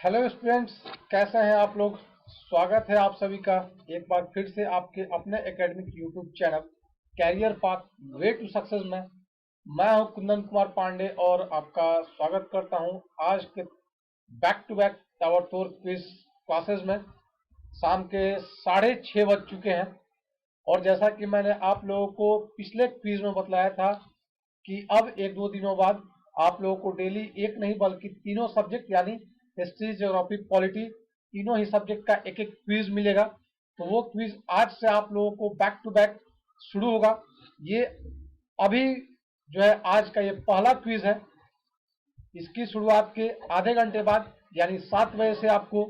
Hello students, कैसे हैं आप लोग। स्वागत है आप सभी का एक बार फिर से आपके अपने academic YouTube channel career pathway to success में। मैं हूं कुंदन कुमार पांडे और आपका स्वागत करता हूं आज के बैक टू बैक ताबड़तोड़ क्विज क्लासेस में। शाम के 6:30 बज चुके हैं और जैसा कि मैंने आप लोगों को पिछले क्विज में बतलाया था कि अब एक दो दिनों बाद आप लोगों को डेली एक नहीं बल्कि तीनों सब्जेक्ट यानी हिस्ट्री, ज्योग्राफी, पॉलिटी, तीनों ही सब्जेक्ट का एक एक क्विज मिलेगा। तो वो क्विज आज से आप लोगों को बैक टू बैक शुरू होगा। ये अभी जो है आज का ये पहला क्विज है। इसकी शुरुआत के आधे घंटे बाद यानी 7 बजे से आपको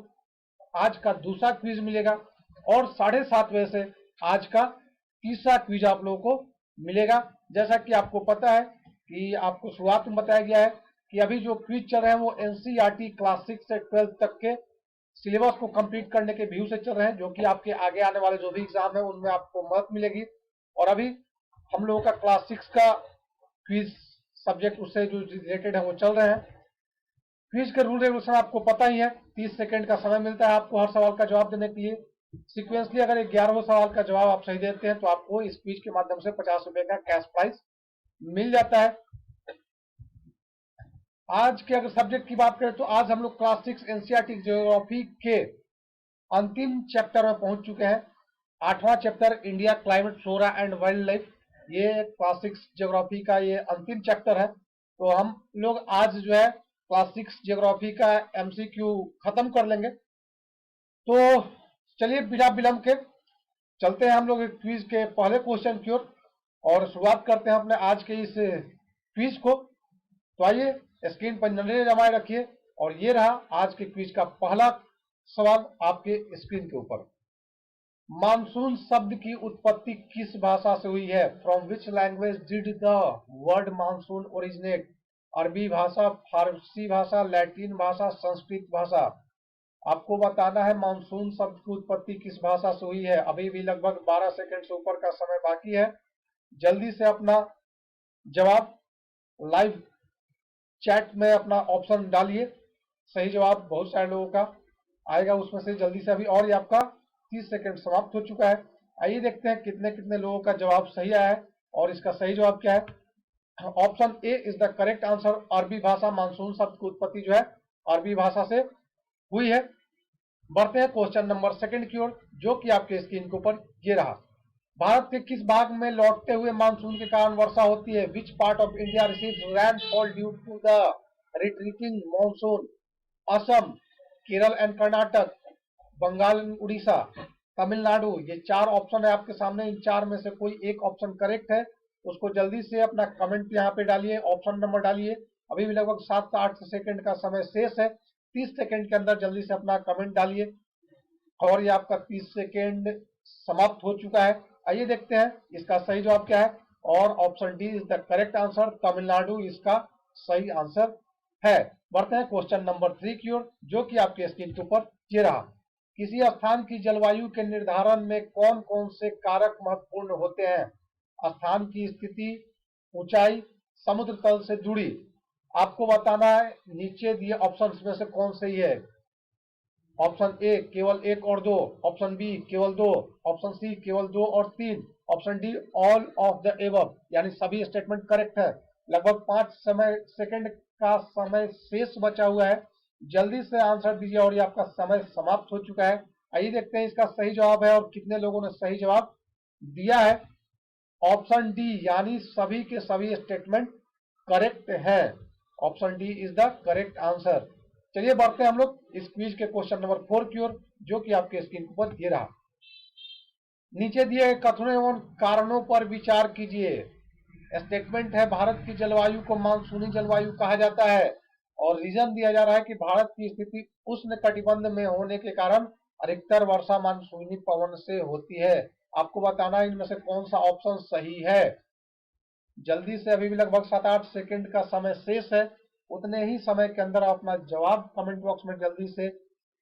आज का दूसरा क्विज मिलेगा और 7:30 बजे से आज का तीसरा क्विज आप लोगों को मिलेगा। जैसा कि आपको पता है कि आपको शुरुआत में बताया गया है कि अभी जो क्विज चल रहे हैं वो एनसीईआरटी क्लास 6 से 12 तक के सिलेबस को कंप्लीट करने के व्यू से चल रहे हैं, जो कि आपके आगे आने वाले जो भी एग्जाम है उनमें आपको मदद मिलेगी। और अभी हम लोगों का क्लास 6 का क्विज सब्जेक्ट उससे जो रिलेटेड है वो चल रहे हैं। क्विज के रूल रेगुलेशन आपको पता ही है। 30 सेकंड का समय मिलता है आपको हर सवाल का जवाब देने के लिए। सिक्वेंसली अगर 11वें सवाल का जवाब आप सही देते हैं तो आपको इस क्विज के माध्यम से 50 रुपए का कैश प्राइज मिल जाता है। आज के अगर सब्जेक्ट की बात करें तो आज हम लोग क्लास 6 एनसीईआरटी ज्योग्राफी के अंतिम चैप्टर में पहुंच चुके हैं। 8वां chapter India, climate, flora and wildlife, ये क्लास 6 ज्योग्राफी का ये अंतिम चैप्टर है। तो हम लोग आज जो है क्लास 6 ज्योग्राफी का एमसीक्यू खत्म कर लेंगे। तो चलिए बिना विलंब के चलते हैं हम लोग क्विज के पहले क्वेश्चन की ओर और शुरुआत करते हैं अपने आज के इस क्विज को। तो आइए स्क्रीन पर नजरें जमाए रखिए और ये रहा आज के क्विज का पहला सवाल आपके स्क्रीन के ऊपर। मानसून शब्द की उत्पत्ति किस भाषा से हुई है? From which language did the word monsoon originate? अरबी भाषा, फारसी भाषा, लैटिन भाषा, संस्कृत भाषा। आपको बताना है मानसून शब्द की उत्पत्ति किस भाषा से हुई है। अभी भी लगभग 12 सेकंड से ऊपर का समय बाकी है। जल्दी से अपना जवाब लाइव चैट में अपना ऑप्शन डालिए। सही जवाब बहुत सारे लोगों का आएगा उसमें से जल्दी से। अभी और ये आपका 30 सेकंड समाप्त हो चुका है। आइए देखते हैं कितने कितने लोगों का जवाब सही आया है और इसका सही जवाब क्या है। Option A is the correct answer. अरबी भाषा, मानसून शब्द की उत्पत्ति जो है अरबी भाषा से हुई है। बढ़ते हैं क्वेश्चन नंबर सेकंड की ओर, जो कि आपके स्क्रीन के ऊपर ये रहा। भारत के किस भाग में लौटते हुए मानसून के कारण वर्षा होती है? Which part of India receives rainfall due to the retreating monsoon? Assam, Kerala and Karnataka, Bengal and Orissa, Tamil Nadu. ये 4 ऑप्शन है आपके सामने। इन 4 में से कोई एक ऑप्शन करेक्ट है, उसको जल्दी से अपना कमेंट यहाँ पे डालिए, ऑप्शन नंबर डालिए। अभी भी लगभग 7 से 8 सेकंड का समय शेष है। 30 सेकंड के अंदर जल्दी से अपना कमेंट डालिए और ये आपका 30 सेकेंड समाप्त हो चुका है। आइए देखते हैं इसका सही जवाब क्या है और option D is the correct answer. Tamil Nadu इसका सही आंसर है। बढ़ते हैं क्वेश्चन नंबर 3 की ओर, जो कि आपके स्क्रीन के ऊपर ये रहा। किसी स्थान की जलवायु के निर्धारण में कौन कौन से कारक महत्वपूर्ण होते हैं? स्थान की स्थिति, ऊंचाई, समुद्र तल से जुड़ी। आपको बताना है नीचे दिए ऑप्शंस में से कौन सही है। ऑप्शन ए केवल 1 और 2, ऑप्शन बी केवल 2, ऑप्शन सी केवल 2 और 3, option D all of the above, यानी सभी स्टेटमेंट करेक्ट है। लगभग 5 सेकंड का समय शेष बचा हुआ है। जल्दी से आंसर दीजिए और ये आपका समय समाप्त हो चुका है। आइए देखते हैं इसका सही जवाब है और कितने लोगों ने सही जवाब दिया है। ऑप्शन डी यानी सभी के सभी स्टेटमेंट करेक्ट है। Option D is the correct answer. चलिए बढ़ते हैं हम लोग इस क्विज के क्वेश्चन नंबर 4 की ओर, जो कि आपके स्क्रीन पर ये रहा। नीचे दिए गए कथनों एवं कारणों पर विचार कीजिए। स्टेटमेंट है भारत की जलवायु को मानसूनी जलवायु कहा जाता है और रीजन दिया जा रहा है कि भारत की स्थिति उष्ण कटिबंध में होने के कारण अधिकतर वर्षा मानसूनी पवन से होती है। आपको बताना है इनमें से कौन सा ऑप्शन सही है। जल्दी से, अभी भी लगभग 7-8 सेकंड का समय शेष है। उतने ही समय के अंदर अपना जवाब कमेंट बॉक्स में जल्दी से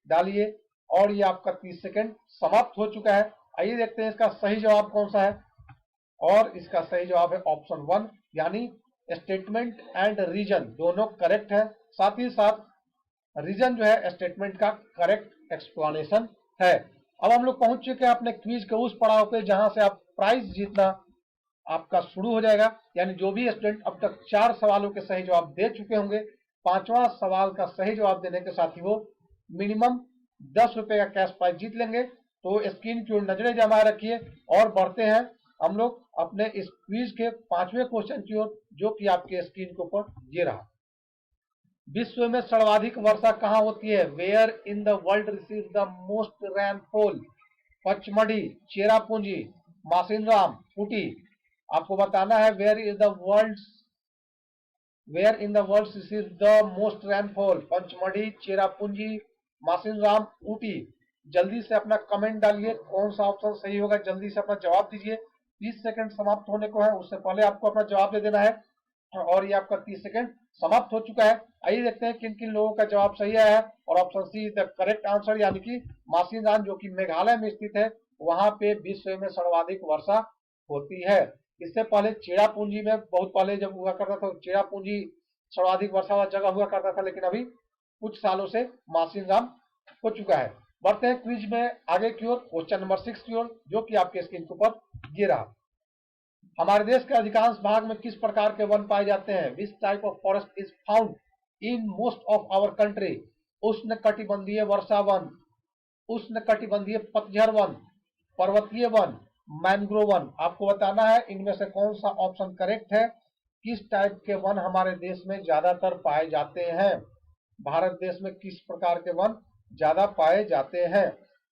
डालिए और ये आपका 30 सेकंड समाप्त हो चुका है। आइए देखते हैं इसका सही जवाब कौन सा है और इसका सही जवाब है ऑप्शन 1 यानी स्टेटमेंट एंड रीजन दोनों करेक्ट है। साथ ही साथ रीजन जो है स्टेटमेंट का करेक्ट एक्सप्लेनेशन है। अब हम लोग पहुंच चुके हैं अपने क्विज के उस पड़ाव पे जहां से आप प्राइज जीतना आपका शुरू हो जाएगा। यानी जो भी स्टूडेंट अब तक 4 सवालों के सही जवाब दे चुके होंगे, 5वां सवाल का सही जवाब देने के साथ ही वो मिनिमम 10 रुपए का कैश प्राइज जीत लेंगे। तो स्क्रीन की ओर नजरें जमाए रखिए और बढ़ते हैं हम लोग अपने इस क्विज के 5वें क्वेश्चन की ओर, जो कि आपके स्क्रीन के ऊपर ये रहा। विश्व में सर्वाधिक वर्षा कहाँ होती है? Where in the world receive the most rainfall? Pachmarhi, Cherrapunji, Mawsynram, Ooty. आपको बताना है where in the world receive the most rainfall? Pachmarhi, Cherrapunji, Mawsynram, Ooty. जल्दी से अपना कमेंट डालिए कौन सा ऑप्शन सही होगा, जल्दी से अपना जवाब दीजिए। 30 सेकंड समाप्त होने को है, उससे पहले आपको अपना जवाब दे देना है। और ये आपका 30 सेकंड समाप्त हो चुका है। आइए देखते हैं किन किन लोगों का जवाब सही आया है। और option C is the correct answer, यानी कि मासिनराम जो कि मेघालय में स्थित है, वहां पे विश्व में सर्वाधिक वर्षा होती है। इससे पहले चेरापूंजी में बहुत पहले जब हुआ करता था, चेरापूंजी सर्वाधिक वर्षा वाला जगह हुआ करता था, लेकिन अभी कुछ सालों से मासिनराम हो चुका है। बढ़ते हैं क्विज में आगे की ओर, क्वेश्चन नंबर 6 की ओर, जो कि आपके स्क्रीन के ऊपर ये रहा। हमारे देश के अधिकांश भाग में किस प्रकार के वन पाए जाते हैं? Which type of forest is found in most of our country? उष्ण कटिबंधीय वर्षा वन, उष्ण कटिबंधीय पतझड़ वन, पर्वतीय वन, मैंग्रोव वन। आपको बताना है इनमें से कौन सा ऑप्शन करेक्ट है। किस टाइप के वन हमारे देश में ज्यादातर पाए जाते हैं? भारत देश में किस प्रकार के वन ज्यादा पाए जाते हैं?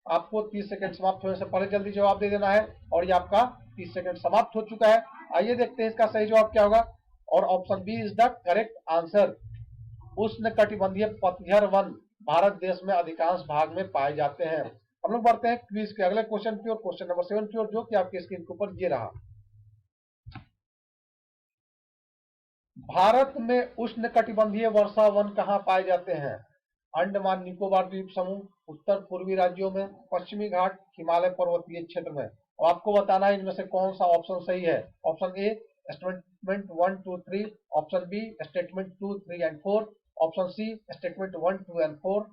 आपको 30 सेकंड समाप्त होने से पहले जल्दी जवाब दे देना है। और ये आपका 30 सेकंड समाप्त हो चुका है। आइए देखते हैं इसका सही जवाब क्या होगा। और option B is the correct answer. उष्ण कटिबंधीय पतझड़ वन भारत देश में अधिकांश भाग में पाए जाते हैं। हम लोग बढ़ते हैं क्विज के अगले क्वेश्चन की ओर, क्वेश्चन नंबर 7 की ओर, जो कि आपके स्क्रीन के ऊपर ये रहा। भारत में उष्ण कटिबंधीय वर्षा वन कहाँ पाए जाते हैं? अंडमान निकोबार द्वीप समूह, उत्तर पूर्वी राज्यों में, पश्चिमी घाट, हिमालय पर्वतीय क्षेत्र में। और आपको बताना है इनमें से कौन सा ऑप्शन सही है। Option A statement 1, 2, 3, option B statement 2, 3 and 4, option C statement 1, 2 and 4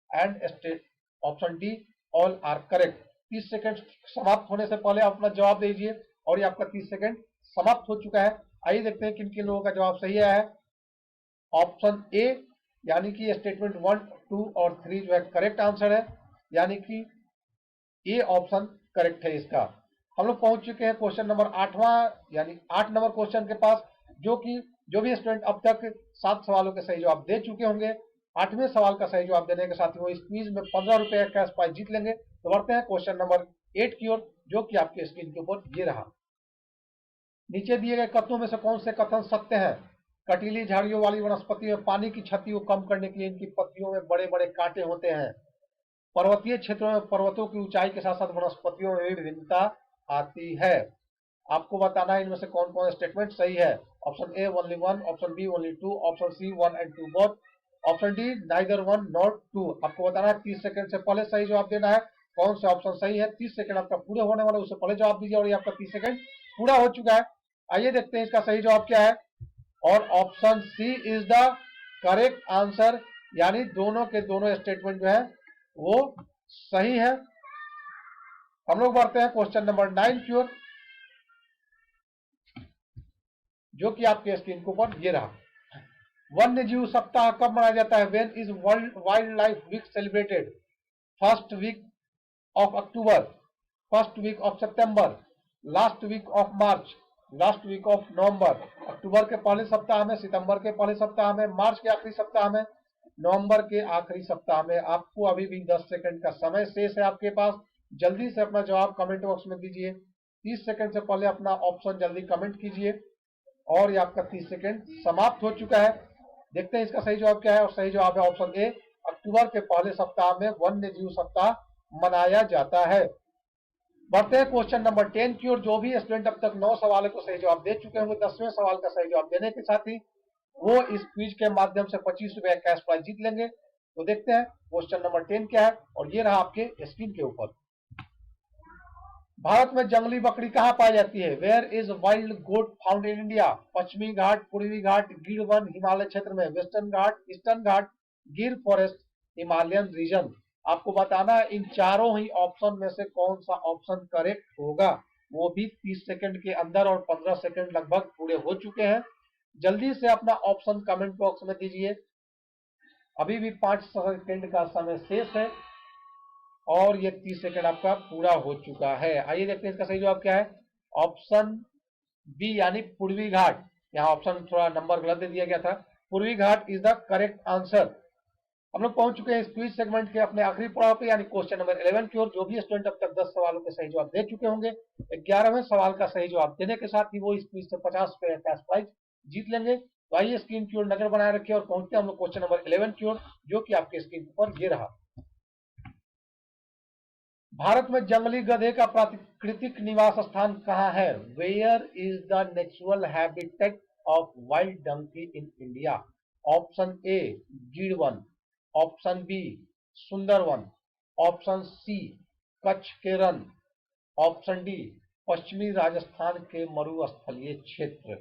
and option D all are correct. 30 second समाप्त होने से पहले अपना जवाब दीजिए। और ये आपका 30 सेकंड समाप्त हो चुका है। आइए देखते हैं किन किन लोगों का जवाब सही आया है। ऑप्शन ए यानी कि स्टेटमेंट 1, 2 और 3 जो है करेक्ट आंसर है, यानी कि ए ऑप्शन करेक्ट है इसका। हम लोग पहुंच चुके हैं क्वेश्चन नंबर 8वां, यानी 8 नंबर क्वेश्चन के पास, जो कि जो भी स्टूडेंट अब तक 7 सवालों के सही जवाब दे चुके होंगे, 8वें सवाल का सही जवाब देने के साथ ही वो इस क्विज में 15 रुपए का कैश प्राइज जीत लेंगे। तो बढ़ते हैं क्वेश्चन नंबर 8 की ओर, जो कि आपके स्क्रीन के ऊपर ये रहा। नीचे दिए गए कथनों में से कौन से कथन सत्य हैं? कटीली झाड़ियों वाली वनस्पति में पानी की क्षति को कम करने के लिए इनकी पत्तियों में बड़े बड़े कांटे होते हैं। पर्वतीय क्षेत्रों में पर्वतों की ऊंचाई के साथ साथ वनस्पतियों में भी विभिन्नता आती है। आपको बताना है इनमें से कौन कौन स्टेटमेंट सही है। Option A only 1, option B only 2, option C 1 and 2 both, option D neither 1 not 2। आपको बताना है 30 सेकंड से पहले सही जवाब देना है। कौन सा ऑप्शन सही है? 30 सेकंड आपका पूरे होने वाला, उससे पहले जवाब दीजिए। और ये आपका 30 सेकंड पूरा हो चुका है। आइए देखते हैं इसका सही जवाब क्या है। और option C is the correct answer, यानी दोनों के दोनों स्टेटमेंट जो है वो सही है। हम लोग बढ़ते हैं क्वेश्चन नंबर 9 की ओर, जो कि आपके स्क्रीन के ऊपर ये रहा। वन्य जीव सप्ताह कब मनाया जाता है? When is world wildlife week celebrated? First week of October, first week of September, last week of March, last week of November. अक्टूबर के पहले सप्ताह में, सितंबर के पहले सप्ताह में, मार्च के आखिरी सप्ताह में, नवंबर के आखिरी सप्ताह में। आपको अभी भी 10 सेकंड का समय शेष है आपके पास। जल्दी से अपना जवाब कमेंट बॉक्स में दीजिए। 30 सेकंड से पहले अपना ऑप्शन जल्दी कमेंट कीजिए। और ये आपका 30 सेकंड समाप्त हो चुका है। देखते हैं इसका सही जवाब क्या है। और सही जवाब है ऑप्शन ए, अक्टूबर के पहले सप्ताह में वन्य जीव सप्ताह मनाया जाता है। बढ़ते हैं क्वेश्चन नंबर 10 की ओर। जो भी स्टूडेंट अब तक 9 सवालों को सही जवाब दे चुके हैं, वो 10वें सवाल का सही जवाब देने के साथ ही वो इस क्विज के माध्यम से 25 रुपए कैश प्राइज जीत लेंगे। तो देखते हैं क्वेश्चन नंबर 10 क्या है। और ये रहा आपके स्क्रीन के ऊपर। भारत में जंगली बकरी कहाँ पाई जाती है? Where is wild goat found in India? पश्चिमी घाट, पूर्वी घाट, गिर वन, हिमालय क्षेत्र में, वेस्टर्न घाट, ईस्टर्न घाट, गिर फॉरेस्ट, हिमालयन रीजन। आपको बताना है इन चारों ही ऑप्शन में से कौन सा ऑप्शन करेक्ट होगा, वो भी 30 सेकंड के अंदर, और 15 सेकंड लगभग पूरे हो चुके हैं। जल्दी से अपना ऑप्शन कमेंट बॉक्स में दीजिए। अभी भी 5 सेकंड का समय शेष है और ये 30 सेकंड आपका पूरा हो चुका है। आइए देखते हैं इसका सही जवाब क्या है। ऑप्शन बी यानी पूर्वी घाट, यहाँ ऑप्शन थोड़ा नंबर गलत दे दिया गया था। पूर्वी घाट इज द करेक्ट आंसर। हम लोग पहुंच चुके हैं इस क्विज सेगमेंट के अपने आखिरी पड़ाव पे, यानी क्वेश्चन नंबर 11 की ओर। जो भी स्टूडेंट अब तक 10 सवालों के सही जवाब दे चुके होंगे, 11वें सवाल का सही जवाब देने के साथ ही वो इस क्विज से 50 रुपए कैश प्राइज जीत लेंगे। तो आइए स्क्रीन की ओर नजर बनाए रखिए और पहुंचते हैं हम लोग क्वेश्चन नंबर 11 की ओर, जो कि आपके स्क्रीन पर ये रहा। भारत में जंगली गधे का प्राकृतिक निवास स्थान कहाँ है? Where is the natural habitat of wild donkey in India? Option A Girvan, option B Sundarvan, option C Kutch के रन, ऑप्शन डी पश्चिमी राजस्थान के मरुस्थलीय क्षेत्र।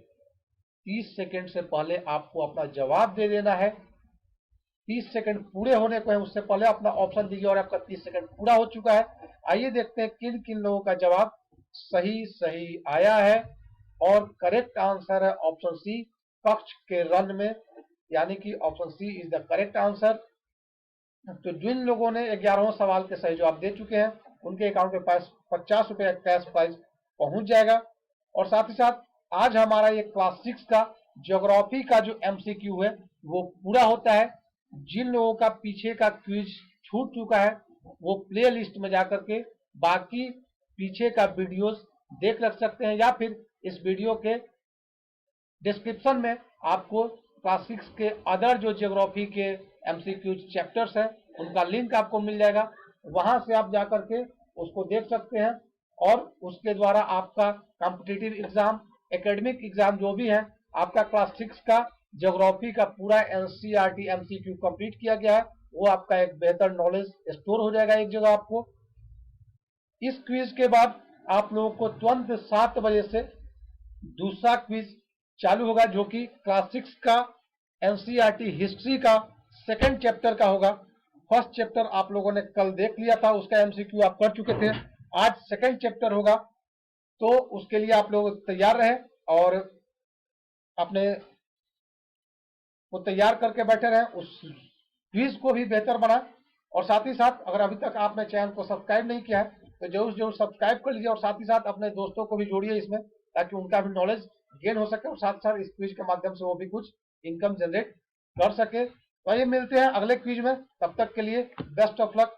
30 सेकंड से पहले आपको अपना जवाब दे देना है। 30 सेकंड पूरे होने को है, उससे पहले अपना ऑप्शन दीजिए और आपका 30 सेकंड पूरा हो चुका है। आइए देखते हैं किन किन लोगों का जवाब सही सही आया है। और करेक्ट आंसर है ऑप्शन सी कच्छ के रन में, यानी कि option C is the correct answer. तो जिन लोगों ने 11वें सवाल के सही जवाब दे चुके हैं, उनके अकाउंट के पास 50 रुपए कैश प्राइज पहुंच जाएगा। और साथ ही साथ आज हमारा ये क्लास 6 का ज्योग्राफी का जो एमसीक्यू है वो पूरा होता है। जिन लोगों का पीछे का क्विज छूट चुका है, वो प्ले लिस्ट में जाकर के बाकी पीछे का वीडियोस देख लग सकते हैं, या फिर इस वीडियो के डिस्क्रिप्शन में आपको क्लास 6 के अदर जो ज्योग्राफी के एमसीक्यू चैप्टर्स हैं उनका लिंक आपको मिल जाएगा। वहां से आप जाकर के उसको देख सकते हैं और उसके द्वारा आपका कॉम्पिटिटिव एग्जाम, एकेडमिक एग्जाम जो भी है, आपका क्लास 6 का ज्योग्राफी का पूरा एनसीईआरटी एमसीक्यू कंप्लीट किया गया है। वो आपका एक बेहतर नॉलेज स्टोर हो जाएगा एक जगह आपको। इस क्विज के बाद आप लोगों को तुरंत 7 बजे से दूसरा क्विज चालू होगा, जो कि क्लास 6 का एनसीईआरटी हिस्ट्री का सेकंड चैप्टर का होगा। फर्स्ट चैप्टर आप लोगों ने कल देख लिया था, उसका एमसीक्यू आप कर चुके थे। आज सेकंड चैप्टर होगा, तो उसके लिए आप लोग तैयार रहे और अपने को तैयार करके बैठे रहे, उस क्विज को भी बेहतर बना। और साथ ही साथ अगर अभी तक आपने चैनल को सब्सक्राइब नहीं किया है तो जरूर जरूर सब्सक्राइब कर लीजिए, और साथ ही साथ अपने दोस्तों को भी जोड़िए इसमें, ताकि उनका भी नॉलेज गेन हो सके और साथ साथ इस क्विज के माध्यम से वो भी कुछ इनकम जनरेट कर सके। तो ये मिलते हैं अगले क्विज में, तब तक के लिए बेस्ट ऑफ लक।